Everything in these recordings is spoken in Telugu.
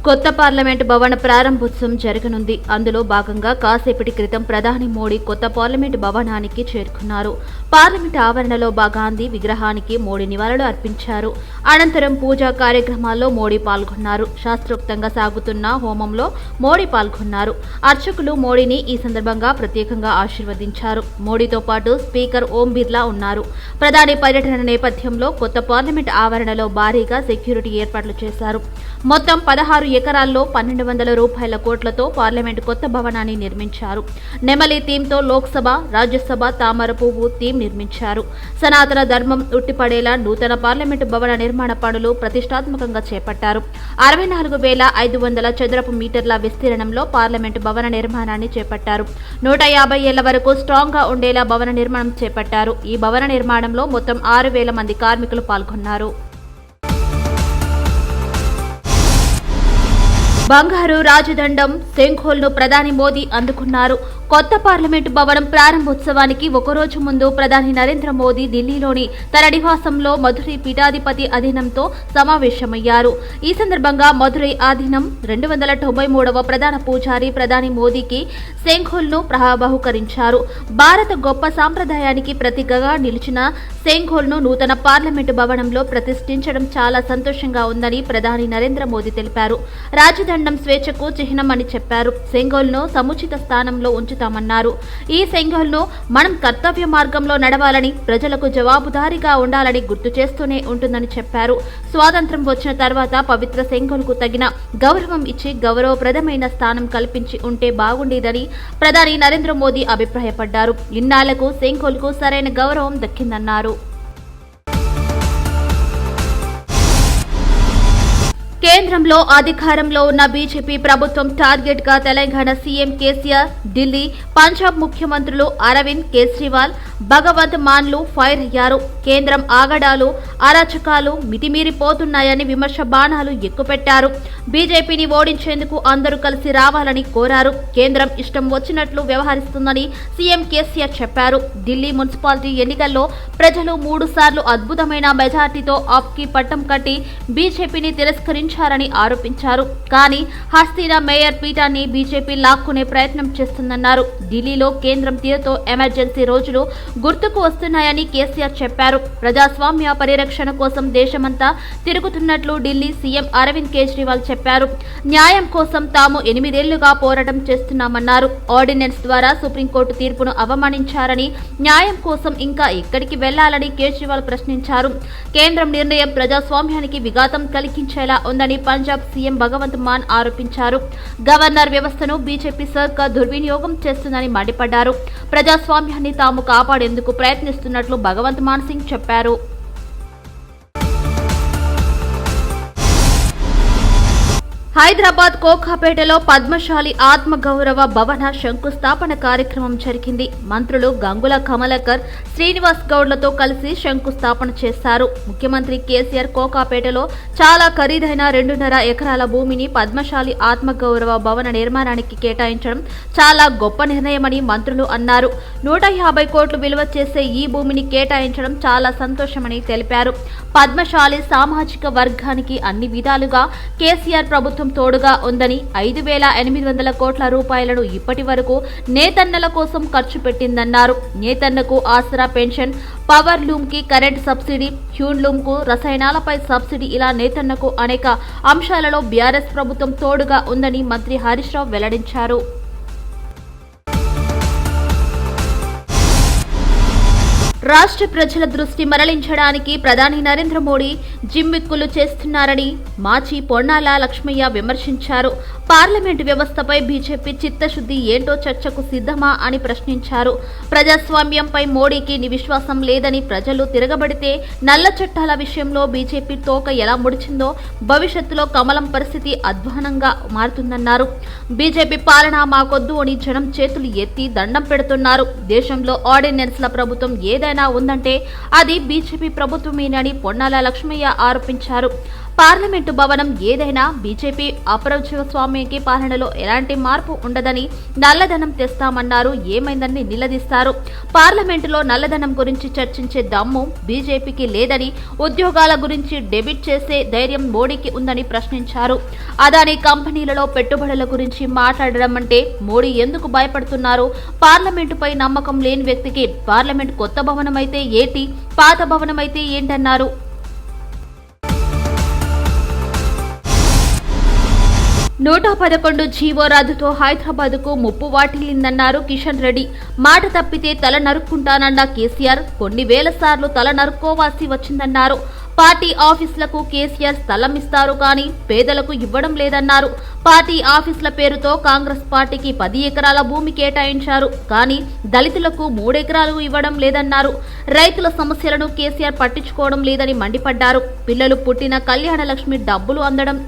కొత్త పార్లమెంటు భవన ప్రారంభోత్సవం జరగనుంది. అందులో భాగంగా కాసేపటి క్రితం ప్రధాని మోడీ కొత్త పార్లమెంటు భవనానికి చేరుకున్నారు. పార్లమెంటు ఆవరణలో గాంధీ విగ్రహానికి మోడీ నివాళులు అర్పించారు. అనంతరం పూజా కార్యక్రమాల్లో మోడీ పాల్గొన్నారు. శాస్త్రోక్తంగా సాగుతున్న హోమంలో మోడీ పాల్గొన్నారు. అర్చకులు మోడీని ఈ సందర్భంగా ప్రత్యేకంగా ఆశీర్వదించారు. మోడీతో పాటు స్పీకర్ ఓం బిర్లా ఉన్నారు. ప్రధాని పర్యటన నేపథ్యంలో కొత్త పార్లమెంటు ఆవరణలో భారీగా సెక్యూరిటీ ఏర్పాట్లు చేశారు. మొత్తం 16 ఎకరాల్లో 1200 కోట్లతో పార్లమెంటు కొత్త భవనాన్ని నిర్మించారు. నెమలి థీమ్తో లోక్సభ, రాజ్యసభ తామర పువ్వు థీమ్ నిర్మించారు. సనాతన ధర్మం ఉట్టిపడేలా నూతన పార్లమెంటు భవన నిర్మాణ పనులు ప్రతిష్టాత్మకంగా చేపట్టారు. 64,500 చదరపు మీటర్ల విస్తీర్ణంలో పార్లమెంటు భవన నిర్మాణాన్ని చేపట్టారు. 150 ఏళ్ల వరకు స్ట్రాంగ్ గా ఉండేలా భవన నిర్మాణం చేపట్టారు. ఈ భవన నిర్మాణంలో మొత్తం 6,000 మంది కార్మికులు పాల్గొన్నారు. బంగారు రాజదండం సింఘోల్ను ప్రధాని మోదీ అందుకున్నారు. కొత్త పార్లమెంటు భవనం ప్రారంభోత్సవానికి ఒకరోజు ముందు ప్రధాని నరేంద్ర మోదీ ఢిల్లీలోని తన నివాసంలో మధురై పీఠాధిపతి అధీనంతో సమావేశమయ్యారు. ఈ సందర్భంగా మధురై అధీనం 293వ ప్రధాన పూజారి ప్రధాని మోదీకి సింఘోల్ను బహుకరించారు. భారత గొప్ప సాంప్రదాయానికి ప్రతీకగా నిలిచిన సింఘోల్ను నూతన పార్లమెంటు భవనంలో ప్రతిష్ఠించడం చాలా సంతోషంగా ఉందని ప్రధాని నరేంద్ర మోదీ తెలిపారు. రాజదండం స్వేచ్ఛకు చిహ్నం అని చెప్పారు. సింఘోల్ను సముచిత స్థానంలో ఉంచుతామన్నారు. ఈ సింఘోల్ను మనం కర్తవ్య మార్గంలో నడవాలని, ప్రజలకు జవాబుదారీగా ఉండాలని గుర్తు చేస్తూనే ఉంటుందని చెప్పారు. స్వాతంత్ర్యం వచ్చిన తర్వాత పవిత్ర సింఘోల్కు తగిన గౌరవం ఇచ్చి గౌరవప్రదమైన స్థానం కల్పించి ఉంటే బాగుండేదని ప్రధాని నరేంద్ర మోదీ అభిప్రాయపడ్డారు. ఇన్నాళ్లకు సింఘోల్కు సరైన గౌరవం దక్కిందన్నారు. కేంద్రంలో అధికారంలో ఉన్న బీజేపీ ప్రభుత్వం టార్గెట్ గా తెలంగాణ సీఎం కేసీఆర్, ఢిల్లీ, పంజాబ్ ముఖ్యమంత్రులు అరవింద్ కేజ్రీవాల్, భగవంత్ మాన్లు ఫైర్ అయ్యారు. కేంద్రం ఆగడాలు, అరాచకాలు మితిమీరిపోతున్నాయని విమర్శ బాణాలు ఎక్కుపెట్టారు. బీజేపీని ఓడించేందుకు అందరూ కలిసి రావాలని కోరారు. కేంద్రం ఇష్టం వచ్చినట్లు వ్యవహరిస్తుందని సీఎం కేసీఆర్ చెప్పారు. ఢిల్లీ మున్సిపాలిటీ ఎన్నికల్లో ప్రజలు 3 సార్లు అద్భుతమైన మెజార్టీతో ఆప్కి పట్టం కట్టి బీజేపీని తిరస్కరించారని ఆరోపించారు. కానీ హస్తీనా మేయర్ పీఠాన్ని బీజేపీ లాక్కునే ప్రయత్నం చేస్తుందన్నారు. ఢిల్లీలో కేంద్రం తీరుతో ఎమర్జెన్సీ రోజులు గుర్తుకు వస్తున్నాయని కేసీఆర్ చెప్పారు. ప్రజాస్వామ్య పరిరక్షణ కోసం దేశమంతా తిరుగుతున్నట్లు ఢిల్లీ సీఎం అరవింద్ కేజ్రీవాల్ చెప్పారు. న్యాయం కోసం తాము 8 ఏళ్లుగా పోరాటం చేస్తున్నామన్నారు. ఆర్డినెన్స్ ద్వారా సుప్రీంకోర్టు తీర్పును అవమానించారని, న్యాయం కోసం ఇంకా ఎక్కడికి వెళ్లాలని కేజ్రీవాల్ ప్రశ్నించారు. కేంద్రం నిర్ణయం ప్రజాస్వామ్యానికి విఘాతం కలిగించేలా ఉందని పంజాబ్ సీఎం భగవంత్ మాన్ ఆరోపించారు. గవర్నర్ వ్యవస్థను బీజేపీ సర్కార్ దుర్వినియోగం చేస్తుందని మండిపడ్డారు. ప్రజాస్వామ్యాన్ని తాము కాపాడేందుకు ప్రయత్నిస్తున్నట్లు భగవంత్ మాన్ సింగ్ చెప్పారు. హైదరాబాద్ కోకాపేటలో పద్మశాలి ఆత్మగౌరవ భవన శంకుస్థాపన కార్యక్రమం జరిగింది. మంత్రులు గంగుల కమలాకర్, శ్రీనివాస్ గౌడ్లతో కలిసి శంకుస్థాపన చేశారు. ముఖ్యమంత్రి కేసీఆర్ కోకాపేటలో చాలా ఖరీదైన 2.5 ఎకరాల భూమిని పద్మశాలి ఆత్మగౌరవ భవన నిర్మాణానికి కేటాయించడం చాలా గొప్ప నిర్ణయమని మంత్రులు అన్నారు. 150 కోట్లు విలువ చేసే ఈ భూమిని కేటాయించడం చాలా సంతోషమని తెలిపారు. పద్మశాలి సామాజిక వర్గానికి అన్ని విధాలుగా కేసీఆర్ ప్రభుత్వం తోడుగా ఉందని, 5,800 కోట్ల రూపాయలను ఇప్పటి వరకు నేతన్నల కోసం ఖర్చు పెట్టిందన్నారు. నేతన్నకు ఆసరా పెన్షన్, పవర్ లూమ్ కి కరెంట్ సబ్సిడీ, హ్యూన్లూమ్ కు రసాయనాలపై సబ్సిడీ ఇలా నేతన్నకు అనేక అంశాలలో బీఆర్ఎస్ ప్రభుత్వం తోడుగా ఉందని మంత్రి హరీష్ రావు వెల్లడించారు. రాష్ట్ర ప్రజల దృష్టి మరలించడానికి ప్రధాని నరేంద్ర మోడీ జిమ్మిక్కులు చేస్తున్నారని మాచి పొన్నాల లక్ష్మయ్య విమర్శించారు. పార్లమెంటు వ్యవస్థపై బీజేపీ చిత్తశుద్ధి ఏంటో చర్చకు సిద్ధమా అని ప్రశ్నించారు. ప్రజాస్వామ్యంపై మోడీకి విశ్వాసం లేదని, ప్రజలు తిరగబడితే నల్ల చట్టాల విషయంలో బీజేపీ తోక ఎలా ముడిచిందో భవిష్యత్తులో కమలం పరిస్థితి అధ్వానంగా మారుతుందన్నారు. బీజేపీ పాలన మాకొద్దు అని జనం చేతులు ఎత్తి దండం పెడుతున్నారు. దేశంలో ఆర్డినెన్స్ల ప్రభుత్వం ఏదైనా ఏదైనా ఉందంటే అది బీజేపీ ప్రభుత్వమేనని పొన్నాల లక్ష్మయ్య ఆరోపించారు. పార్లమెంటు భవనం ఏదైనా బీజేపీ అప్రజాస్వామ్యకి పాలనలో ఎలాంటి మార్పు ఉండదని నల్లధనం తెస్తామన్నారు. ఏమైందని నిలదీస్తారు. పార్లమెంటులో నల్లధనం గురించి చర్చించే దమ్ము బీజేపీకి లేదని, ఉద్యోగాల గురించి డెబిట్ చేసే ధైర్యం మోడీకి ఉందని ప్రశ్నించారు. అదానీ కంపెనీలలో పెట్టుబడుల గురించి మాట్లాడడం అంటే మోడీ ఎందుకు భయపడుతున్నారు? పార్లమెంటుపై నమ్మకం లేని వ్యక్తికి పార్లమెంట్ కొత్త భవనం అయితే ఏంటి, పాత భవనం అయితే ఏంటన్నారు. నూట 11 జీవో రద్దుతో హైదరాబాద్ కు ముప్పు వాటిల్లిందన్నారు కిషన్ రెడ్డి. మాట తప్పితే తల నరుక్కుంటానన్న కేసీఆర్ కొన్ని వేల సార్లు తల నరుక్కోవాల్సి వచ్చిందన్నారు. పార్టీ ఆఫీసులకు కేసీఆర్ స్థలం ఇస్తారు కానీ పేదలకు ఇవ్వడం లేదన్నారు. పార్టీ ఆఫీసుల పేరుతో కాంగ్రెస్ పార్టీకి 10 ఎకరాల భూమి కేటాయించారు కానీ దళితులకు 3 ఎకరాలు ఇవ్వడం లేదన్నారు. రైతుల సమస్యలను కేసీఆర్ పట్టించుకోవడం లేదని మండిపడ్డారు. పిల్లలు పుట్టిన కళ్యాణ లక్ష్మి డబ్బులు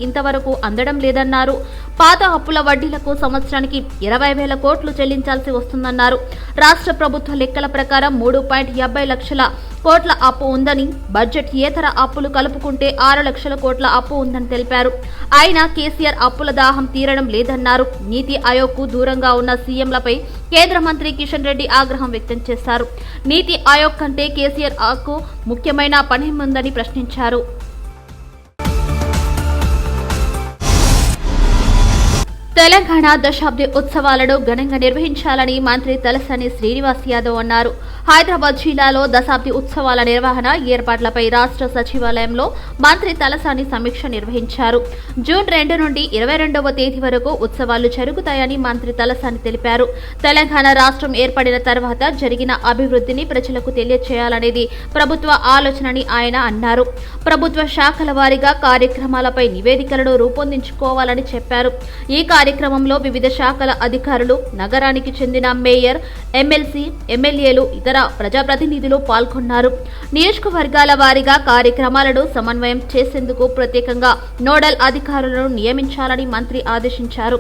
ఇంతవరకు అందడం లేదన్నారు. పాత అప్పుల వడ్డీలకు సంవత్సరానికి 20,000 కోట్లు చెల్లించాల్సి వస్తుందన్నారు. రాష్ట్ర ప్రభుత్వ లెక్కల ప్రకారం 3.50 లక్షల కోట్ల అప్పు ఉందని, బడ్జెట్ ఏతర అప్పులు కలుపుకుంటే 6 లక్షల కోట్ల అప్పు ఉందని తెలిపారు. అయినా కేసీఆర్ అప్పుల దాహం తీరడం లేదన్నారు. నీతి ఆయోగ్ కు దూరంగా ఉన్న సీఎంలపై కేంద్ర మంత్రి కిషన్ రెడ్డి ఆగ్రహం వ్యక్తం చేశారు. నీతి ఆయోగ్ కంటే కేసీఆర్ కు ముఖ్యమైన పనేముందని ప్రశ్నించారు. తెలంగాణ దశాబ్ది ఉత్సవాలను ఘనంగా నిర్వహించాలని మంత్రి తలసాని శ్రీనివాస్ యాదవ్ అన్నారు. హైదరాబాద్ జిల్లాలో దశాబ్ది ఉత్సవాల నిర్వహణ ఏర్పాట్లపై రాష్ట్ర సచివాలయంలో మంత్రి తలసాని సమీక్ష నిర్వహించారు. జూన్ 2 నుండి 22వ తేదీ వరకు ఉత్సవాలు జరుగుతాయని మంత్రి తలసాని తెలిపారు. తెలంగాణ రాష్ట్రం ఏర్పడిన తర్వాత జరిగిన అభివృద్ధిని ప్రజలకు తెలియచేయాలనేది ప్రభుత్వ ఆలోచనని ఆయన అన్నారు. ప్రభుత్వ శాఖల వారీగా కార్యక్రమాలపై నివేదికలను రూపొందించుకోవాలని చెప్పారు. ఈ కార్యక్రమంలో వివిధ శాఖల అధికారులు, నగరానికి చెందిన మేయర్, ఎమ్మెల్సీ, ఎమ్మెల్యేలు, ఇతర ప్రజాప్రతినిధులు పాల్గొన్నారు. నియోజకవర్గాల వారీగా కార్యక్రమాలను సమన్వయం చేసేందుకు ప్రత్యేకంగా నోడల్ అధికారులను నియమించాలని మంత్రి ఆదేశించారు.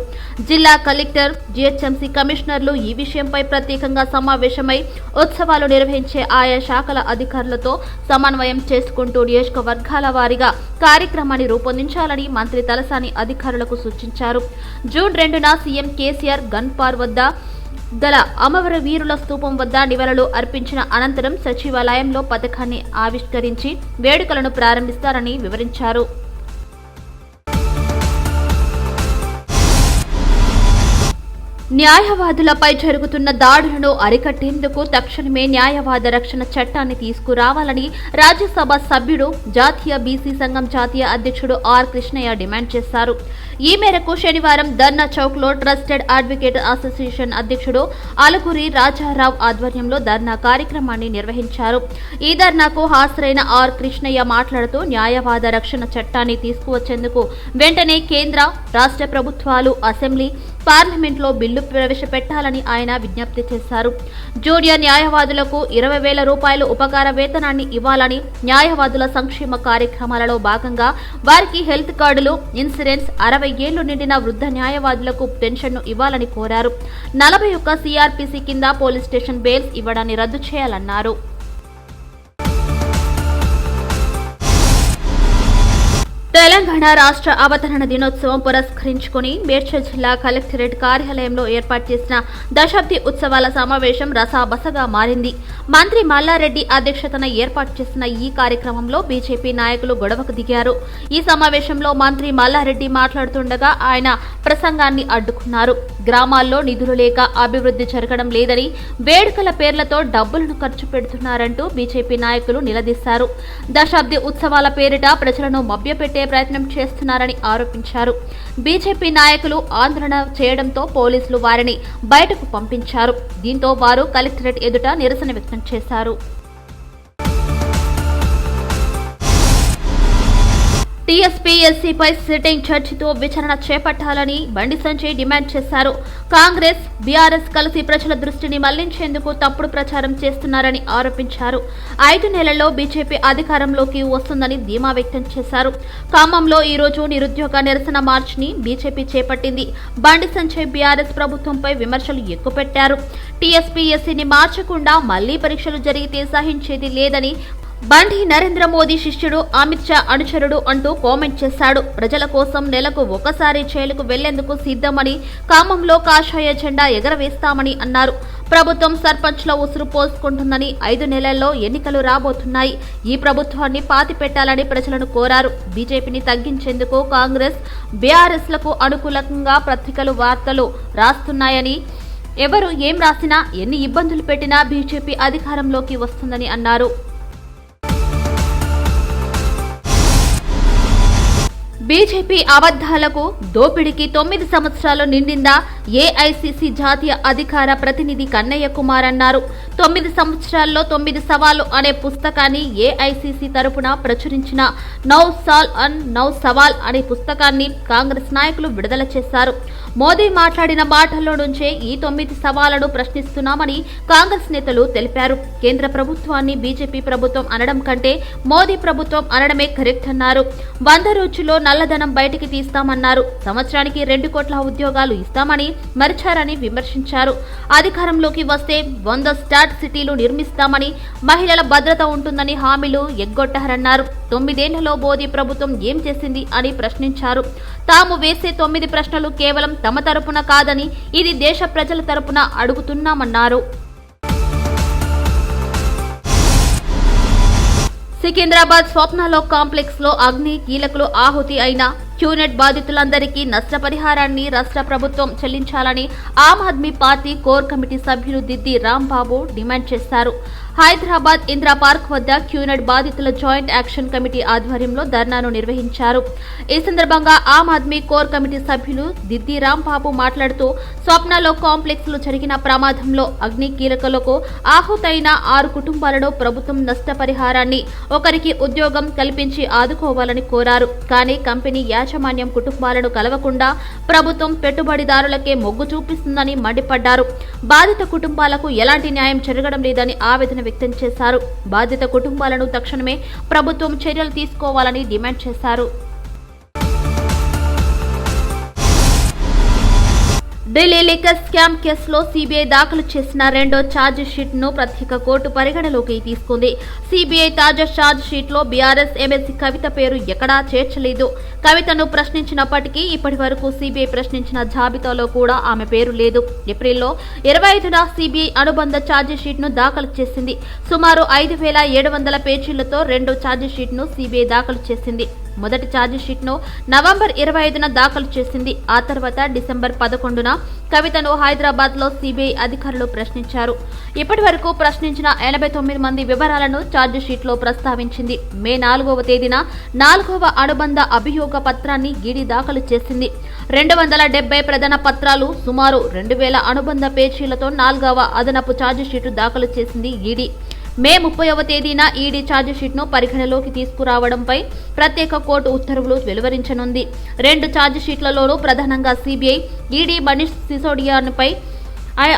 జిల్లా కలెక్టర్, జీహెచ్ఎంసీ కమిషనర్లు ఈ విషయంపై ప్రత్యేకంగా సమావేశమై ఉత్సవాలు నిర్వహించే ఆయా శాఖల అధికారులతో సమన్వయం చేసుకుంటూ నియోజకవర్గాల వారీగా కార్యక్రమాన్ని రూపొందించాలని మంత్రి తలసాని అధికారులకు సూచించారు. జూన్ 2న సీఎం కేసీఆర్ గన్పార్ వద్ద గల అమర వీరుల స్తూపం వద్ద నివాళులు అర్పించిన అనంతరం సచివాలయంలో పథకాన్ని ఆవిష్కరించి వేడుకలను ప్రారంభిస్తారని వివరించారు. న్యాయవాదులపై జరుగుతున్న దాడులను అరికట్టేందుకు తక్షణమే న్యాయవాద రక్షణ చట్టాన్ని తీసుకురావాలని రాజ్యసభ సభ్యుడు, జాతీయ బీసీ సంఘం జాతీయ అధ్యక్షుడు ఆర్ కృష్ణయ్య డిమాండ్ చేశారు. ఈ మేరకు శనివారం ధర్నా చౌక్ లో ట్రస్టెడ్ అడ్వకేట్ అసోసియేషన్ అధ్యక్షుడు అలుగురి రాజారావు ఆధ్వర్యంలో ధర్నా కార్యక్రమాన్ని నిర్వహించారు. ఈ ధర్నాకు హాజరైన ఆర్ కృష్ణయ్య మాట్లాడుతూ న్యాయవాద రక్షణ చట్టాన్ని తీసుకువచ్చేందుకు వెంటనే కేంద్ర, రాష్ట్ర ప్రభుత్వాలు అసెంబ్లీ, పార్లమెంట్లో బిల్లు ప్రవేశపెట్టాలని ఆయన విజ్ఞప్తి చేశారు. జూనియర్ న్యాయవాదులకు 20,000 రూపాయలు ఉపకార వేతనాన్ని ఇవ్వాలని, న్యాయవాదుల సంక్షేమ కార్యక్రమాలలో భాగంగా వారికి హెల్త్ కార్డులు, ఇన్సూరెన్స్, 60 ఏళ్లు నిండిన వృద్ధ న్యాయవాదులకు పెన్షన్ను ఇవ్వాలని కోరారు. 41 సిఆర్పిసి కింద పోలీస్ స్టేషన్ బెయిల్స్ ఇవ్వడాన్ని రద్దు చేయాలన్నారు. తెలంగాణ రాష్ట్ర అవతరణ దినోత్సవం పురస్కరించుకుని మేడ్చల్ జిల్లా కలెక్టరేట్ కార్యాలయంలో ఏర్పాటు చేసిన దశాబ్ది ఉత్సవాల సమావేశం రసాబసగా మారింది. మంత్రి మల్లారెడ్డి అధ్యక్షతన ఏర్పాటు చేసిన ఈ కార్యక్రమంలో బీజేపీ నాయకులు గొడవకు దిగారు. ఈ సమావేశంలో మంత్రి మల్లారెడ్డి మాట్లాడుతుండగా ఆయన ప్రసంగాన్ని అడ్డుకున్నారు. గ్రామాల్లో నిధులు లేక అభివృద్ధి జరగడం లేదని, వేడుకల పేర్లతో డబ్బులను ఖర్చు పెడుతున్నారంటూ బీజేపీ నాయకులు నిలదీశారు. దశాబ్ది ఉత్సవాల పేరిట ప్రజలను మభ్యపెట్టే ప్రయత్నం చేస్తున్నారని ఆరోపించారు. బీజేపీ నాయకులు ఆందోళన చేయడంతో పోలీసులు వారిని బయటకు పంపించారు. దీంతో వారు కలెక్టరేట్ ఎదుట నిరసన వ్యక్తం చేశారు. టీఎస్పీఎస్సీపై సిట్టింగ్ జడ్జితో విచారణ చేపట్టాలని బండి సంజయ్ డిమాండ్ చేశారు. కాంగ్రెస్, బీఆర్ఎస్ కలిసి ప్రజల దృష్టిని మళ్లించేందుకు తప్పుడు ప్రచారం చేస్తున్నారని ఆరోపించారు. 5 నెలల్లో బీజేపీ అధికారంలోకి వస్తుందని ధీమా వ్యక్తం చేశారు. ఖమ్మంలో ఈ రోజు నిరుద్యోగ నిరసన మార్చ్ ని బీజేపీ చేపట్టింది. బండి సంజయ్ బీఆర్ఎస్ ప్రభుత్వంపై విమర్శలు ఎక్కుపెట్టారు. టీఎస్పీఎస్సీని మార్చకుండా మళ్లీ పరీక్షలు జరిగితే సహించేది లేదని బండి నరేంద్ర మోదీ శిష్యుడు, అమిత్ షా అనుచరుడు అంటూ కామెంట్ చేశాడు. ప్రజల కోసం నెలకు ఒకసారి జైలుకు వెళ్లేందుకు సిద్ధమని, ఖమ్మంలో కాషాయ జెండా ఎగరవేస్తామని అన్నారు. ప్రభుత్వం సర్పంచ్ల ఉసురు పోసుకుంటుందని, 5 నెలల్లో ఎన్నికలు రాబోతున్నాయి. ఈ ప్రభుత్వాన్ని పాతిపెట్టాలని ప్రజలను కోరారు. బీజేపీని తగ్గించేందుకు కాంగ్రెస్, బీఆర్ఎస్లకు అనుకూలంగా పత్రికలు వార్తలు రాస్తున్నాయని, ఎవరు ఏం రాసినా, ఎన్ని ఇబ్బందులు పెట్టినా బీజేపీ అధికారంలోకి వస్తుందని అన్నారు. బీజేపీ అబద్ధాలకు, దోపిడీకి 9 సంవత్సరాలు నిండిందా? ఏఐసీసీ జాతీయ అధికార ప్రతినిధి కన్నయ్య కుమార్ అన్నారు. 9 సంవత్సరాల్లో 9 సవాళ్లు అనే పుస్తకాన్ని ఏఐసీసీ తరపున ప్రచురించిన నౌ సాల్ అన్ నౌ సవాల్ అనే పుస్తకాన్ని కాంగ్రెస్ నాయకులు విడుదల చేశారు. మోదీ మాట్లాడిన మాటల్లో నుంచే ఈ 9 సవాళ్లను ప్రశ్నిస్తున్నామని కాంగ్రెస్ నేతలు తెలిపారు. కేంద్ర ప్రభుత్వాన్ని బీజేపీ ప్రభుత్వం అనడం కంటే మోదీ ప్రభుత్వం అనడమే కరెక్ట్ అన్నారు. 100 రోజుల్లో నల్లధనం బయటికి తీస్తామన్నారు. సంవత్సరానికి 2 కోట్ల ఉద్యోగాలు ఇస్తామని మరిచారని విమర్శించారు. అధికారంలోకి వస్తే 100 స్టార్ట్ సిటీలు నిర్మిస్తామని, మహిళల భద్రత ఉంటుందని హామీలు ఎగ్గొట్టారన్నారు. 9 ఏళ్లలో మోదీ ప్రభుత్వం ఏం చేసింది అని ప్రశ్నించారు. తాము వేసే 9 ప్రశ్నలు కేవలం తమ తరపున కాదని, ఇది దేశ ప్రజల తరపున అడుగుతున్నామన్నారు. సికింద్రాబాద్ స్వప్నలోక్ కాంప్లెక్స్ లో అగ్ని కీలకులు ఆహుతి అయిన క్యూనెట్ బాధితులందరికీ నష్టపరిహారాన్ని రాష్ట్ర ప్రభుత్వం చెల్లించాలని Aam Aadmi party core committee సభ్యులు దిద్ది రాంబాబు డిమాండ్ చేశారు. హైదరాబాద్ ఇందిరా పార్క్ వద్ద క్యూనెట్ బాధితుల జాయింట్ యాక్షన్ కమిటీ ఆధ్వర్యంలో ధర్నాను నిర్వహించారు. ఈ సందర్భంగా ఆమ్ ఆద్మీ కోర్ కమిటీ సభ్యులు దిద్ది రాంబాబు మాట్లాడుతూ, స్వప్నలో కాంప్లెక్స్ లో జరిగిన ప్రమాదంలో అగ్ని కీలకులకు ఆహుతైన 6 కుటుంబాలను ప్రభుత్వం నష్టపరిహారాన్ని, ఒకరికి ఉద్యోగం కల్పించి ఆదుకోవాలని కోరారు. కానీ కంపెనీ యాజమాన్యం కుటుంబాలను కలవకుండా ప్రభుత్వం పెట్టుబడిదారులకే మొగ్గు చూపిస్తుందని మండిపడ్డారు. బాధిత కుటుంబాలకు ఎలాంటి న్యాయం జరగడం లేదని ఆవేదన వ్యక్తం చేశారు. బాధిత కుటుంబాలను తక్షణమే ప్రభుత్వం చర్యలు తీసుకోవాలని డిమాండ్ చేశారు. ఢిల్లీ లిక్కర్ స్కామ్ కేసులో సీబీఐ దాఖలు చేసిన 2వ ఛార్జ్ షీట్ ను ప్రత్యేక కోర్టు పరిగణలోకి తీసుకుంది. సీబీఐ తాజా ఛార్జ్ షీట్ లో బీఆర్ఎస్ ఎమ్మెల్సీ కవిత పేరు ఎక్కడా చేర్చలేదు. కవితను ప్రశ్నించినప్పటికీ ఇప్పటి వరకు సీబీఐ ప్రశ్నించిన జాబితాలో కూడా ఆమె పేరు లేదు. ఏప్రిల్లో 25న సీబీఐ అనుబంధ ఛార్జ్ షీట్ ను దాఖలు చేసింది. సుమారు 5700 పేజీలతో 2వ ఛార్జ్ షీట్ ను సీబీఐ దాఖలు చేసింది. మొదటి ఛార్జ్ షీట్ ను నవంబర్ 25న దాఖలు చేసింది. ఆ తర్వాత డిసెంబర్ 11న కవితను హైదరాబాద్ లో సీబీఐ అధికారులు ప్రశ్నించారు. ఇప్పటి వరకు ప్రశ్నించిన 89 మంది వివరాలను ఛార్జ్ షీట్ లో ప్రస్తావించింది. మే 4వ తేదీన 4వ అనుబంధ అభియోగ పత్రాన్ని ఈడీ దాఖలు చేసింది. 270 ప్రధాన పత్రాలు, సుమారు 2000 అనుబంధ పేజీలతో 4వ అదనపు ఛార్జ్ షీటు దాఖలు చేసింది ఈడీ. మే 30వ తేదీన ఈడీ ఛార్జ్ షీట్ ను పరిగణలోకి తీసుకురావడంపై ప్రత్యేక కోర్టు ఉత్తర్వులు వెలువరించనుంది. 2 ఛార్జ్ షీట్లలోనూ ప్రధానంగా సీబీఐ, ఈడీ మనీష్ సిసోడియాపై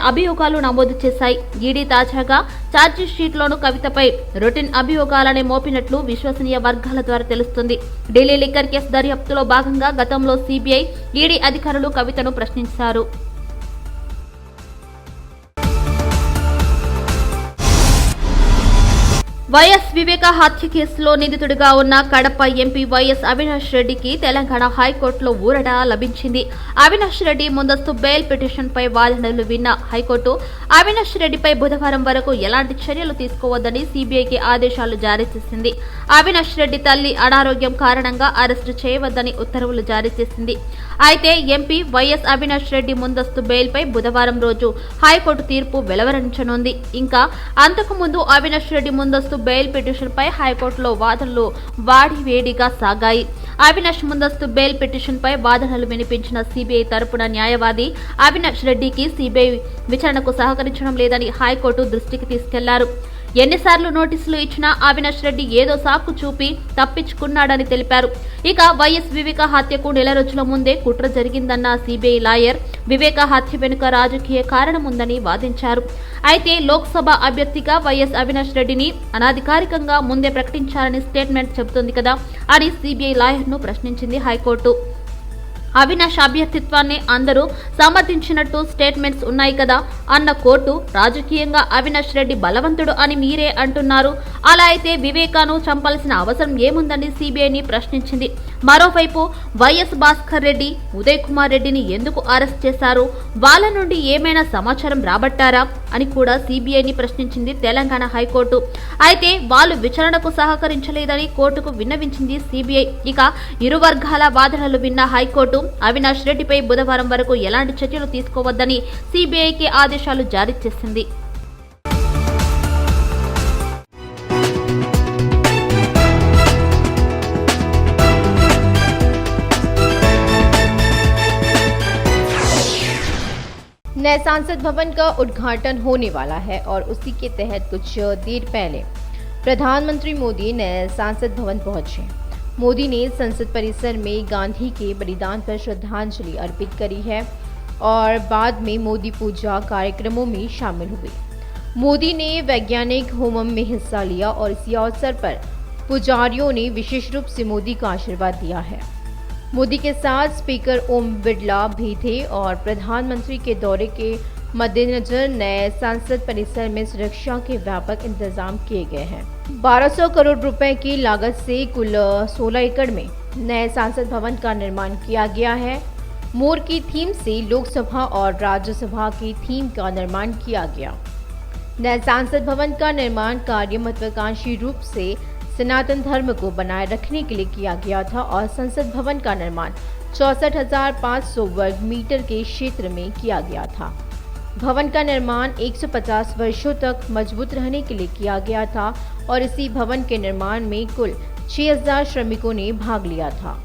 అభియోగాలు నమోదు చేశాయి. ఈడీ తాజాగా ఛార్జ్ షీట్లోనూ కవితపై రొటీన్ అభియోగాలనే మోపినట్లు విశ్వసనీయ వర్గాల ద్వారా తెలుస్తుంది. ఢిల్లీ లిక్కర్ కేసు దర్యాప్తులో భాగంగా గతంలో సీబీఐ, ఈడీ అధికారులు కవితను ప్రశ్నించారు. వైఎస్ వివేక హత్య కేసులో నిందితుడిగా ఉన్న కడప ఎంపీ వైఎస్ అవినాష్ రెడ్డికి తెలంగాణ హైకోర్టులో ఊరట లభించింది. అవినాష్ రెడ్డి ముందస్తు బెయిల్ పిటిషన్పై వాదనలు విన్న హైకోర్టు అవినాష్ రెడ్డిపై బుధవారం వరకు ఎలాంటి చర్యలు తీసుకోవద్దని సీబీఐకి ఆదేశాలు జారీ చేసింది. అవినాష్ రెడ్డి తల్లి అనారోగ్యం కారణంగా అరెస్టు చేయవద్దని ఉత్తర్వులు జారీ చేసింది. అయితే ఎంపీ వైఎస్ అవినాష్ రెడ్డి ముందస్తు బెయిల్పై బుధవారం రోజు హైకోర్టు తీర్పు వెలువరించనుంది. ఇంకా అంతకుముందు అవినాష్ రెడ్డి ముందస్తు బెయిల్ పిటిషన్ పై హైకోర్టులో వాదనలు వాడివేడిగా సాగాయి. అవినాష్ ముందస్తు బెయిల్ పిటిషన్పై వాదనలు వినిపించిన సిబిఐ తరపున న్యాయవాది అవినాష్ రెడ్డికి సిబిఐ విచారణకు సహకరించడం లేదని హైకోర్టు దృష్టికి తీసుకెళ్లారు. ఎన్నిసార్లు నోటీసులు ఇచ్చినా అవినాష్ రెడ్డి ఏదో సాకు చూపి తప్పించుకున్నాడని తెలిపారు. ఇక వైఎస్ వివేక హత్యకు నెల రోజుల ముందే కుట్ర జరిగిందన్న సిబిఐ లాయర్ వివేక హత్య వెనుక రాజకీయ కారణం ఉందని వాదించారు. అయితే లోక్సభ అభ్యర్థిగా వైఎస్ అవినాష్ రెడ్డిని అనధికారికంగా ముందే ప్రకటించారని స్టేట్మెంట్ చెబుతోంది కదా అని సిబిఐ లాయర్ను ప్రశ్నించింది హైకోర్టు. అవినాష్ అభ్యర్థిత్వాన్ని అందరూ సమర్థించినట్టు స్టేట్మెంట్స్ ఉన్నాయి కదా అన్న కోర్టు, రాజకీయంగా అవినాష్ రెడ్డి బలవంతుడు అని మీరే అంటున్నారు, అలా అయితే వివేకాను చంపాల్సిన అవసరం ఏముందని సిబిఐని ప్రశ్నించింది. మరోవైపు వైఎస్ భాస్కర్ రెడ్డి, ఉదయ్ కుమార్ రెడ్డిని ఎందుకు అరెస్ట్ చేశారు, వాళ్ళ నుండి ఏమైనా సమాచారం రాబట్టారా అని కూడా సిబిఐని ప్రశ్నించింది తెలంగాణ హైకోర్టు. అయితే వాళ్ళు విచారణకు సహకరించలేదని కోర్టుకు విన్నవించింది సిబిఐ. ఇక ఇరు వర్గాల వాదనలు విన్న హైకోర్టు అవినాష్ రెడ్డిపై బుధవారం వరకు ఎలాంటి చర్యలు తీసుకోవద్దని సిబిఐకి ఆదేశాలు జారీ చేసింది. नए सांसद भवन का उद्घाटन होने वाला है और उसी के तहत कुछ देर पहले प्रधानमंत्री मोदी नए सांसद भवन पहुंचे। मोदी ने संसद परिसर में गांधी के बलिदान पर श्रद्धांजलि अर्पित करी है और बाद में मोदी पूजा कार्यक्रमों में शामिल हुए। मोदी ने वैज्ञानिक होमम में हिस्सा लिया और इसी अवसर पर पुजारियों ने विशेष रूप से मोदी का आशीर्वाद दिया है। मोदी के साथ स्पीकर ओम बिरला भी थे और प्रधानमंत्री के दौरे के मद्देनजर नए संसद परिसर में सुरक्षा के व्यापक इंतजाम किए गए हैं। 1200 करोड़ रुपए की लागत से कुल 16 एकड़ में नए संसद भवन का निर्माण किया गया है। मोर की थीम से लोकसभा और राज्यसभा की थीम का निर्माण किया गया। नए संसद भवन का निर्माण कार्य महत्वाकांक्षी रूप से सनातन धर्म को बनाए रखने के लिए किया गया था और संसद भवन का निर्माण 64,500 वर्ग मीटर के क्षेत्र में किया गया था। भवन का निर्माण 150 वर्षों तक मजबूत रहने के लिए किया गया था और इसी भवन के निर्माण में कुल 6,000 श्रमिकों ने भाग लिया था।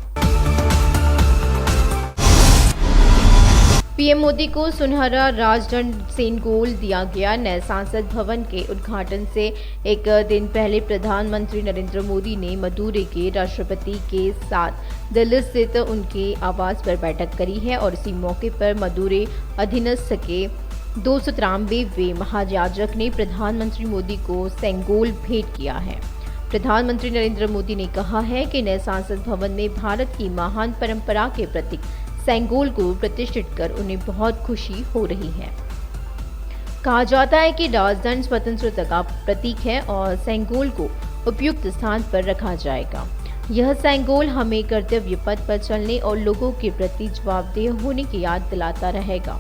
पीएम मोदी को सुनहरा राजदंड सेनगोल दिया गया। नए सांसद भवन के उद्घाटन से एक दिन पहले प्रधानमंत्री नरेंद्र मोदी ने मदुरै के राष्ट्रपति के साथ दिल्ली स्थित उनके आवास पर बैठक करी है और इसी मौके पर मदुरै अधीनस्थ के 293वें महायाजक ने प्रधानमंत्री मोदी को सेंगोल भेंट किया है। प्रधानमंत्री नरेंद्र मोदी ने कहा है कि नए संसद भवन में भारत की महान परंपरा के प्रतीक सेंगोल को प्रतिष्ठित कर उन्हें बहुत खुशी हो रही है। कहा जाता है कि राजदंड स्वतंत्रता का प्रतीक है और सेंगोल को उपयुक्त स्थान पर रखा जाएगा। यह सेंगोल हमें कर्तव्य पथ पर चलने और लोगों के प्रति जवाबदेह होने की याद दिलाता रहेगा।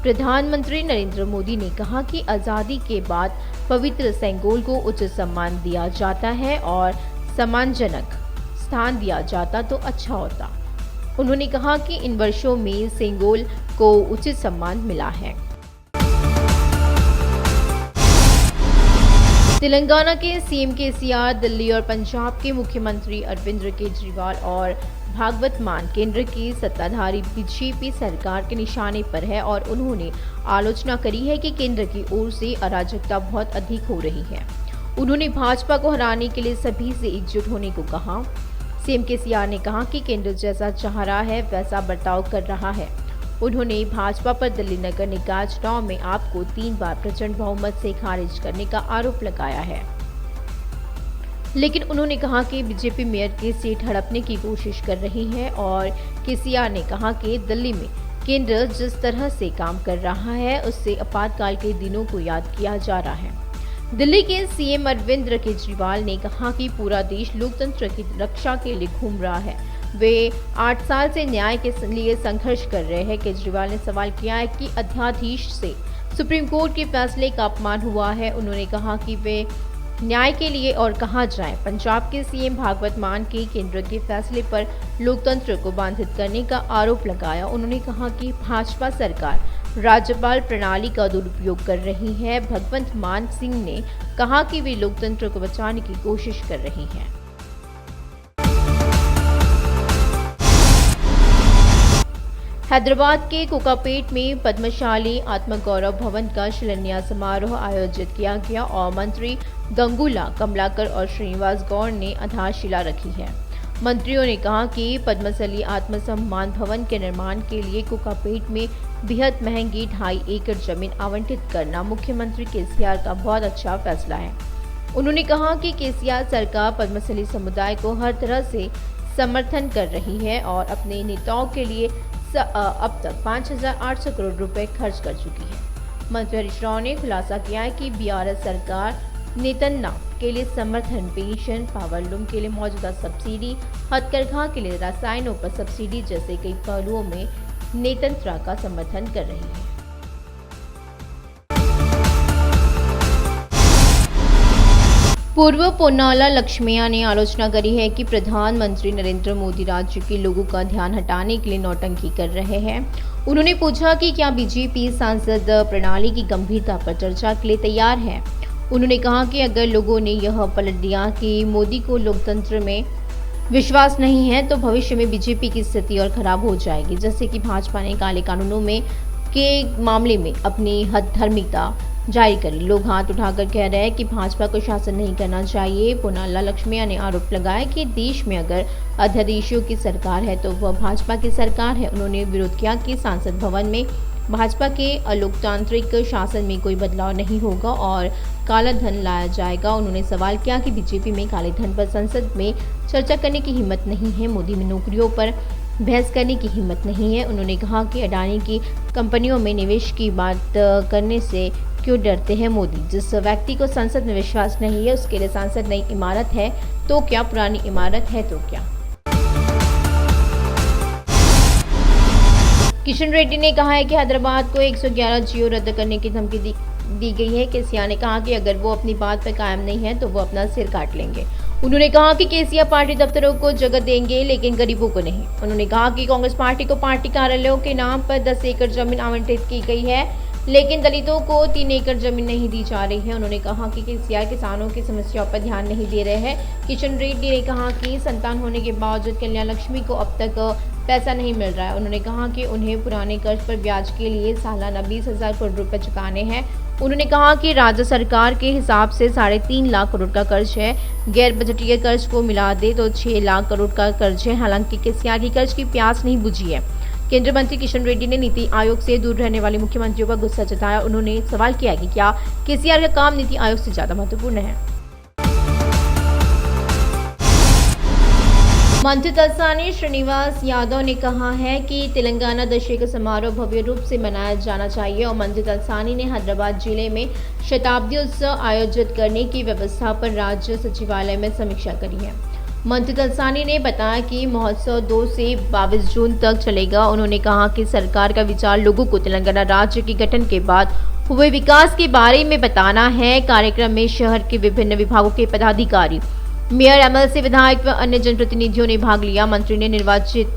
प्रधानमंत्री नरेंद्र मोदी ने कहा कि आज़ादी के बाद पवित्र सेंगोल को उचित सम्मान दिया जाता है और सम्मानजनक स्थान दिया जाता तो अच्छा होता। उन्होंने कहा कि इन वर्षों में सेंगोल को उचित सम्मान मिला है। तेलंगाना के सीएम केसीआर, दिल्ली और पंजाब के मुख्यमंत्री अरविंद केजरीवाल और भागवत मान केंद्र की सत्ताधारी बीजेपी सरकार के निशाने पर है और उन्होंने आलोचना करी है कि केंद्र की ओर से अराजकता बहुत अधिक हो रही है। उन्होंने भाजपा को हराने के लिए सभी से एकजुट होने को कहा। सीएम केसीआर ने कहा कि केंद्र जैसा चाह रहा है वैसा बर्ताव कर रहा है। उन्होंने भाजपा पर दिल्ली नगर निकाय चुनाव में आपको 3 बार प्रचंड बहुमत से खारिज करने का आरोप लगाया है, लेकिन उन्होंने कहा कि बीजेपी मेयर की सीट हड़पने की कोशिश कर रही है और केसीआर ने कहा कि दिल्ली में केंद्र जिस तरह से काम कर रहा है उससे आपातकाल के दिनों को याद किया जा रहा है। दिल्ली के सीएम अरविंद केजरीवाल ने कहा कि पूरा देश लोकतंत्र की रक्षा के लिए घूम रहा है। वे 8 साल से न्याय के लिए संघर्ष कर रहे हैं। केजरीवाल ने सवाल किया है कि अध्यादेश से सुप्रीम कोर्ट के फैसले का अपमान हुआ है। उन्होंने कहा कि वे न्याय के लिए और कहां जाएं। पंजाब के सीएम भागवत मान के केंद्र के फैसले पर लोकतंत्र को बाधित करने का आरोप लगाया। उन्होंने कहा कि भाजपा सरकार राज्यपाल प्रणाली का दुरुपयोग कर रही है। भगवंत मान सिंह ने कहा कि वे लोकतंत्र को बचाने की कोशिश कर रही हैं। हैदराबाद के कोकापेट में पद्मशाली आत्मगौरव भवन का शिलान्यास समारोह आयोजित किया गया और मंत्री गंगूला कमलाकर और श्रीनिवास गौड़ ने आधारशिला रखी है। मंत्रियों ने कहा कि पद्मशाली आत्मसम्मान भवन के निर्माण के लिए कोकापेट में बेहद महंगी 2.5 एकड़ जमीन आवंटित करना मुख्यमंत्री केसीआर का बहुत अच्छा फैसला है। उन्होंने कहा कि केसीआर सरकार पद्मशाली समुदाय को हर तरह से समर्थन कर रही है और अपने नेताओं के लिए अब तक 5,800 करोड़ रुपए खर्च कर चुकी है। मंत्री हरीश राव ने खुलासा किया है कि बीआरएस सरकार नेतन्ना के लिए समर्थन, पेंशन, पावरलूम के लिए मौजूदा सब्सिडी, हथकरघा के लिए रसायनों पर सब्सिडी जैसे कई पहलुओं में नेतन्ना का समर्थन कर रही है। पूर्व पोन्नाला लक्ष्मिया ने आलोचना करी है कि प्रधानमंत्री नरेंद्र मोदी राज्य के लोगों का ध्यान हटाने के लिए नौटंकी कर रहे हैं। उन्होंने पूछा कि क्या बीजेपी सांसद प्रणाली की गंभीरता पर चर्चा के लिए तैयार है। उन्होंने कहा कि अगर लोगों ने यह पलट दिया कि मोदी को लोकतंत्र में विश्वास नहीं है तो भविष्य में बीजेपी की स्थिति और खराब हो जाएगी। जैसे कि भाजपा ने काले कानूनों में के मामले में अपनी हठधर्मिता जारी करी। लोग हाथ उठाकर कह रहे हैं कि भाजपा को शासन नहीं करना चाहिए। पोन्नाला लक्ष्मिया ने आरोप लगाया कि देश में अगर अध्यादेशों की सरकार है तो वह भाजपा की सरकार है। उन्होंने विरोध किया कि संसद भवन में भाजपा के अलोकतांत्रिक शासन में कोई बदलाव नहीं होगा और काला धन लाया जाएगा। उन्होंने सवाल किया कि बीजेपी में काले धन पर संसद में चर्चा करने की हिम्मत नहीं है, मोदी में नौकरियों पर बहस करने की हिम्मत नहीं है। उन्होंने कहा कि अडानी की कंपनियों में निवेश की बात करने से क्यों डरते हैं मोदी। जिस व्यक्ति को संसद में विश्वास नहीं है उसके लिए संसद नई इमारत है तो क्या, पुरानी इमारत है तो क्या। किशन रेड्डी ने कहा है कि हैदराबाद को 111 जियो रद्द करने की धमकी दी गई है। केसीआर ने कहा कि अगर वो अपनी बात पर कायम नहीं है तो वो अपना सिर काट लेंगे। उन्होंने कहा कि केसीआर पार्टी दफ्तरों को जगह देंगे लेकिन गरीबों को नहीं। उन्होंने कहा कि कांग्रेस पार्टी को पार्टी कार्यालयों के नाम पर 10 एकड़ जमीन आवंटित की गई है लेकिन दलितों को 3 एकड़ जमीन नहीं दी जा रही है। उन्होंने कहा कि केसीआर किसानों की समस्याओं पर ध्यान नहीं दे रहे हैं। किशन रेड्डी ने कहा कि संतान होने के बावजूद कल्याण लक्ष्मी को अब तक पैसा नहीं मिल रहा है। उन्होंने कहा कि उन्हें पुराने कर्ज पर ब्याज के लिए सालाना 20,000 करोड़ रुपए चुकाने हैं। उन्होंने कहा कि राज्य सरकार के हिसाब से 3.5 लाख करोड़ का कर्ज है। गैर बजटीय कर्ज को मिला दे तो 6 लाख करोड़ का कर्ज है। हालांकि केसीआर की कर्ज की प्यास नहीं बुझी है। केंद्रीय मंत्री किशन रेड्डी ने नीति आयोग से दूर रहने वाले मुख्यमंत्रियों पर गुस्सा जताया। उन्होंने सवाल किया कि क्या केसीआर का काम नीति आयोग से ज्यादा महत्वपूर्ण है। मंत्री तलसानी श्रीनिवास यादव ने कहा है कि तेलंगाना दशहरा समारोह भव्य रूप से मनाया जाना चाहिए और मंत्री तलसानी ने हैदराबाद जिले में शताब्दी उत्सव आयोजित करने की व्यवस्था पर राज्य सचिवालय में समीक्षा करी है। मंत्री तलसानी ने बताया कि महोत्सव 2 से 22 जून तक चलेगा। उन्होंने कहा कि सरकार का विचार लोगों को तेलंगाना राज्य के गठन के बाद हुए विकास के बारे में बताना है। कार्यक्रम में शहर के विभिन्न विभागों के पदाधिकारी, मेयर, एमएलसी, विधायक व अन्य जनप्रतिनिधियों ने भाग लिया। मंत्री ने निर्वाचित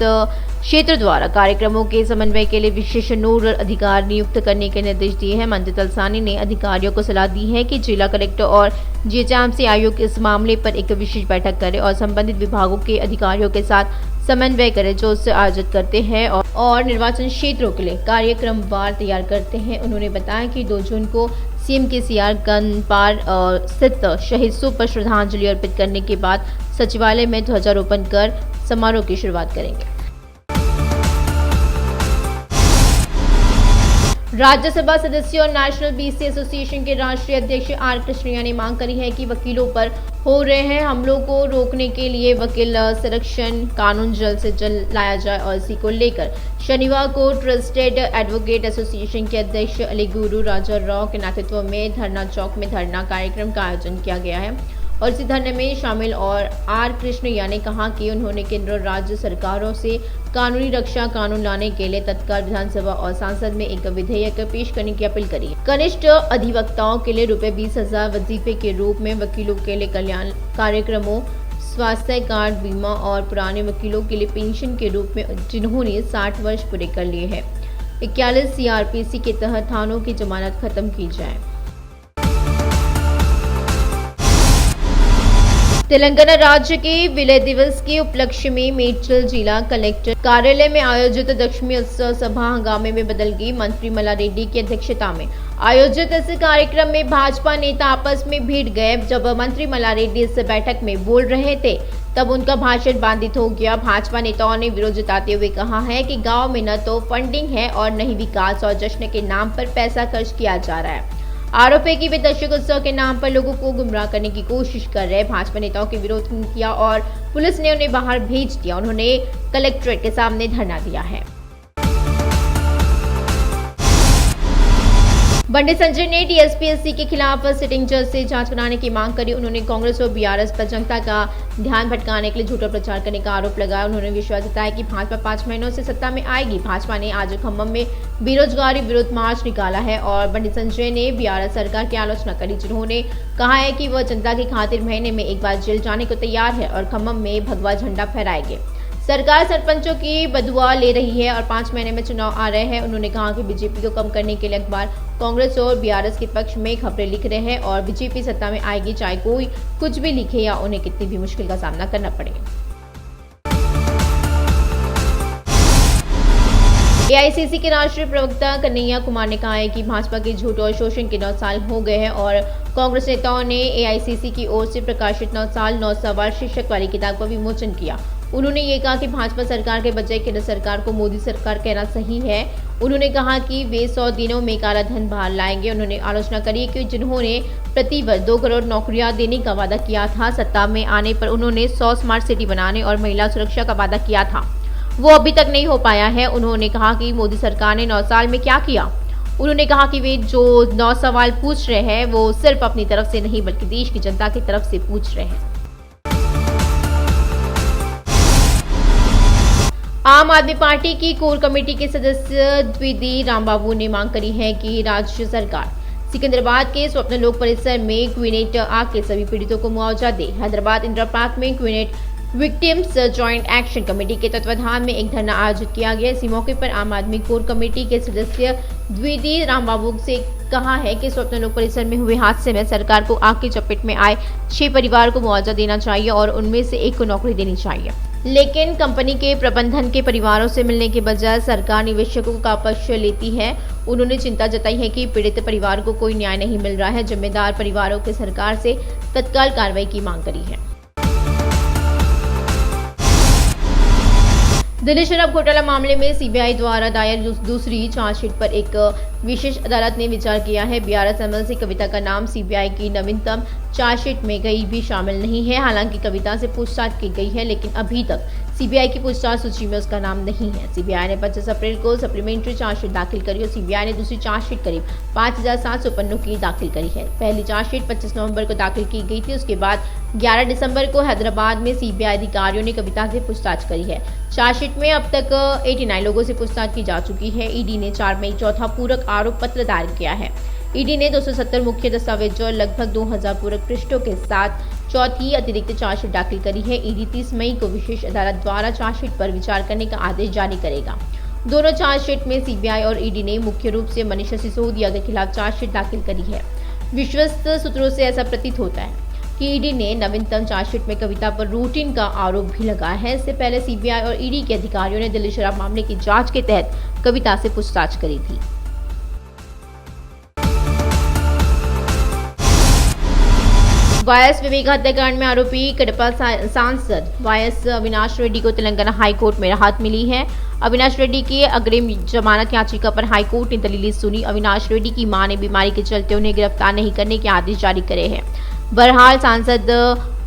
क्षेत्र द्वारा कार्यक्रमों के समन्वय के लिए विशेष नोडल अधिकारी नियुक्त करने के निर्देश दिए हैं। मंत्री तलसानी ने अधिकारियों को सलाह दी है कि जिला कलेक्टर और जीएचएमसी आयुक्त इस मामले पर एक विशेष बैठक करें और संबंधित विभागों के अधिकारियों के साथ समन्वय करें जो उससे आयोजित करते हैं और निर्वाचन क्षेत्रों के लिए कार्यक्रमवार तैयार करते हैं। उन्होंने बताया कि 2 जून को सीएम केसीआर गनपार स्थित शहीदों पर श्रद्धांजलि अर्पित करने के बाद सचिवालय में ध्वजारोपण कर समारोह की शुरुआत करेंगे। राज्यसभा सदस्य और नेशनल बीसी एसोसिएशन के राष्ट्रीय अध्यक्ष आर कृष्णैया ने मांग करी है कि वकीलों पर हो रहे हैं हमलों को रोकने के लिए वकील संरक्षण कानून जल्द से जल्द लाया जाए और इसी को लेकर शनिवार को ट्रस्टेड एडवोकेट एसोसिएशन के अध्यक्ष अलीगुरु राजा राव के नेतृत्व में धरना चौक में धरना कार्यक्रम का आयोजन किया गया है। और इसी धरने में शामिल और आर कृष्णैया ने कहा कि उन्होंने केंद्र और राज्य सरकारों से कानूनी रक्षा कानून लाने के लिए तत्काल विधानसभा और संसद में एक विधेयक पेश करने की अपील करी। कनिष्ठ अधिवक्ताओं के लिए ₹20,000 वजीफे के रूप में, वकीलों के लिए कल्याण कार्यक्रमों, स्वास्थ्य कार्ड, बीमा और पुराने वकीलों के लिए पेंशन के रूप में जिन्होंने 60 वर्ष पूरे कर लिए हैं। 41 CRPC के तहत थानों की जमानत खत्म की जाए। तेलंगाना राज्य के विलय दिवस के उपलक्ष्य में मेडचल जिला कलेक्टर कार्यालय में आयोजित दशमी उत्सव सभा हंगामे में बदल गई। मंत्री मल्लारेड्डी की अध्यक्षता में आयोजित इस कार्यक्रम में भाजपा नेता आपस में भिड़ गए। जब मंत्री मल्लारेड्डी इस बैठक में बोल रहे थे तब उनका भाषण बाधित हो गया। भाजपा नेताओं ने विरोध जताते हुए कहा है कि गांव में न तो फंडिंग है और न ही विकास और जश्न के नाम पर पैसा खर्च किया जा रहा है। आरोप है कि वे दशक उत्सव के नाम पर लोगों को गुमराह करने की कोशिश कर रहे हैं। भाजपा नेताओं के विरोध किया और पुलिस ने उन्हें बाहर भेज दिया। उन्होंने कलेक्ट्रेट के सामने धरना दिया है। बंडी संजय ने डीएसपी के खिलाफ सिटिंग जज से जांच कराने की मांग करी। उन्होंने कांग्रेस और बीआरएस पर जनता का ध्यान भटकाने के लिए झूठा प्रचार करने का आरोप लगाया। उन्होंने विश्वास जताया कि भाजपा 5 महीनों से सत्ता में आएगी। भाजपा ने आज खम्मम में बेरोजगारी विरोध मार्च निकाला है और बंडी संजय ने बीआरएस सरकार की आलोचना करी, जिन्होंने कहा है कि वह जनता की खातिर महीने में एक बार जेल जाने को तैयार है और खम्मम में भगवा झंडा फहराएंगे। सरकार सरपंचों की बदुआ ले रही है और 5 महीने में चुनाव आ रहे हैं। उन्होंने कहा कि बीजेपी को कम करने के लिए अखबार कांग्रेस और बीआरएस के पक्ष में खबरें लिख रहे हैं और बीजेपी सत्ता में आएगी, चाहे कोई कुछ भी लिखे या उन्हें कितनी भी मुश्किल का सामना करना पड़े। एआईसीसी के राष्ट्रीय प्रवक्ता कन्हैया कुमार ने कहा है कि भाजपा के झूठ और शोषण के 9 साल हो गए हैं और कांग्रेस नेताओं ने एआईसीसी की ओर से प्रकाशित 9 साल 9 सवाल शीर्षक वाली किताब का विमोचन किया। उन्होंने ये कहा कि भाजपा सरकार के बजाय केंद्र सरकार को मोदी सरकार कहना सही है। उन्होंने कहा कि वे 100 दिनों में काला धन बाहर लाएंगे। उन्होंने आलोचना करी कि जिन्होंने प्रतिवर्ष 2 करोड़ नौकरियां देने का वादा किया था, सत्ता में आने पर उन्होंने 100 स्मार्ट सिटी बनाने और महिला सुरक्षा का वादा किया था, वो अभी तक नहीं हो पाया है। उन्होंने कहा कि मोदी सरकार ने 9 साल में क्या किया। उन्होंने कहा कि वे जो 9 सवाल पूछ रहे हैं वो सिर्फ अपनी तरफ से नहीं बल्कि देश की जनता की तरफ से पूछ रहे हैं। आम आदमी पार्टी की कोर कमेटी के सदस्य द्विवेदी रामबाबू ने मांग करी है कि राज्य सरकार सिकंदराबाद के स्वप्न लोक परिसर में क्वीनेट आग के सभी पीड़ितों को मुआवजा दे। हैदराबाद इंदिरा पार्क में क्वीनेट विक्टिम्स जॉइंट एक्शन कमेटी के तत्वाधान में एक धरना आयोजित किया गया। इसी मौके पर आम आदमी कोर कमेटी के सदस्य द्विवेदी रामबाबू से कहा है कि स्वप्न लोक परिसर में हुए हादसे में सरकार को आग की चपेट में आए 6 परिवार को मुआवजा देना चाहिए और उनमें से 1 को नौकरी देनी चाहिए। लेकिन कंपनी के प्रबंधन के परिवारों से मिलने के बजाय सरकार निवेशकों का पक्ष लेती है। उन्होंने चिंता जताई है कि पीड़ित परिवार को कोई न्याय नहीं मिल रहा है। जिम्मेदार परिवारों के सरकार से तत्काल कार्रवाई की मांग करी है। दिल्ली शराब घोटाला मामले में सीबीआई द्वारा दायर दूसरी चार्जशीट पर एक विशेष अदालत ने विचार किया है। बीआरएस एमएलसी कविता का नाम सीबीआई की नवीनतम चार्जशीट में कहीं भी शामिल नहीं है। हालांकि कविता से पूछताछ की गई है, लेकिन अभी तक सीबीआई की पूछताछ सूची में उसका नाम नहीं है। सीबीआई ने 25 अप्रैल को सप्लीमेंट्री चार्जशीट दाखिल करी और सीबीआई ने दूसरी चार्जशीट करीब 5700 पन्नों की दाखिल करी है। पहली चार्जशीट 25 नवंबर को दाखिल की गई थी। उसके बाद 11 दिसंबर को हैदराबाद में सीबीआई अधिकारियों ने कविता से पूछताछ करी है। चार्जशीट में अब तक 89 लोगों से पूछताछ की जा चुकी है। ईडी ने 4 मई चौथा पूरक आरोप पत्र दायर किया है। ईडी ने 270 मुख्य दस्तावेजों और लगभग 2000 पूरक पृष्ठों के साथ चौथी अतिरिक्त चार्जशीट दाखिल करी है। ईडी 30 मई को विशेष अदालत द्वारा चार्जशीट पर विचार करने का आदेश जारी करेगा। दोनों चार्जशीट में सीबीआई और ईडी ने मुख्य रूप से मनीषा सिसोदिया के खिलाफ चार्जशीट दाखिल करी है। विश्वस्त सूत्रों से ऐसा प्रतीत होता है कि ईडी ने नवीनतम चार्जशीट में कविता पर रूटीन का आरोप भी लगाया है। इससे पहले सीबीआई और ईडी के अधिकारियों ने दिल्ली शराब मामले की जांच के तहत कविता से पूछताछ करी थी। वायएस विवेका हत्याकांड में आरोपी कडपा सांसद वायएस अविनाश रेड्डी को तेलंगाना हाईकोर्ट में राहत मिली है। अविनाश रेड्डी की अग्रिम जमानत याचिका पर हाईकोर्ट ने दलीलें सुनी। अविनाश रेड्डी की मां ने बीमारी के चलते उन्हें गिरफ्तार नहीं करने के आदेश जारी करे हैं। बहरहाल सांसद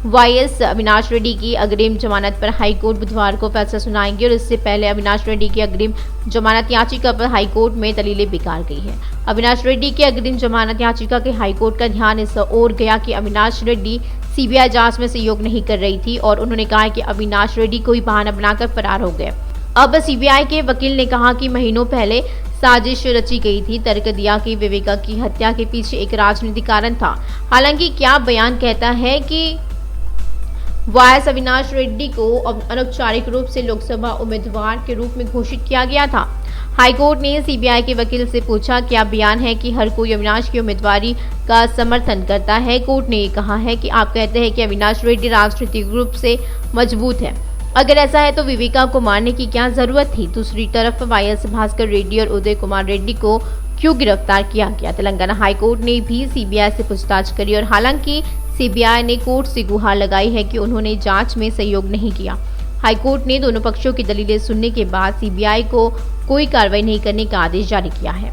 वायएस अविनाश रेड्डी की अग्रिम जमानत पर हाईकोर्ट बुधवार को फैसला सुनाएंगे और इससे पहले अविनाश रेड्डी की अग्रिम जमानत याचिका पर हाईकोर्ट में दलीलें बेकार गई है। अविनाश रेड्डी की अग्रिम जमानत याचिका के हाईकोर्ट का ध्यान इस ओर गया कि अविनाश रेड्डी सीबीआई जांच में सहयोग नहीं कर रही थी और उन्होंने कहा कि अविनाश रेड्डी कोई बहाना बनाकर फरार हो गए। अब सीबीआई के वकील ने कहा कि महीनों पहले साजिश रची गई थी। तर्क दिया कि विवेका की हत्या के पीछे एक राजनीतिक कारण था। हालांकि क्या बयान कहता है कि वायएस अविनाश रेड्डी को अनौपचारिक रूप से लोकसभा उम्मीदवार के रूप में घोषित किया गया था। हाईकोर्ट ने सीबीआई के वकील से पूछा, क्या बयान है कि हर कोई अविनाश की उम्मीदवारी का समर्थन करता है। कोर्ट ने कहा है कि आप कहते हैं कि अविनाश रेड्डी राजनीतिक रूप से मजबूत है। अगर ऐसा है तो विवेका को मारने की क्या जरूरत थी। दूसरी तरफ वाईएस भास्कर रेड्डी और उदय कुमार रेड्डी को क्यों गिरफ्तार किया गया। तेलंगाना हाईकोर्ट ने भी सीबीआई से पूछताछ करी और हालांकि सीबीआई ने कोर्ट से गुहार लगाई है कि उन्होंने जांच में सहयोग नहीं किया। हाईकोर्ट ने दोनों पक्षों की दलीलें सुनने के बाद सीबीआई को कोई कार्रवाई नहीं करने का आदेश जारी किया है।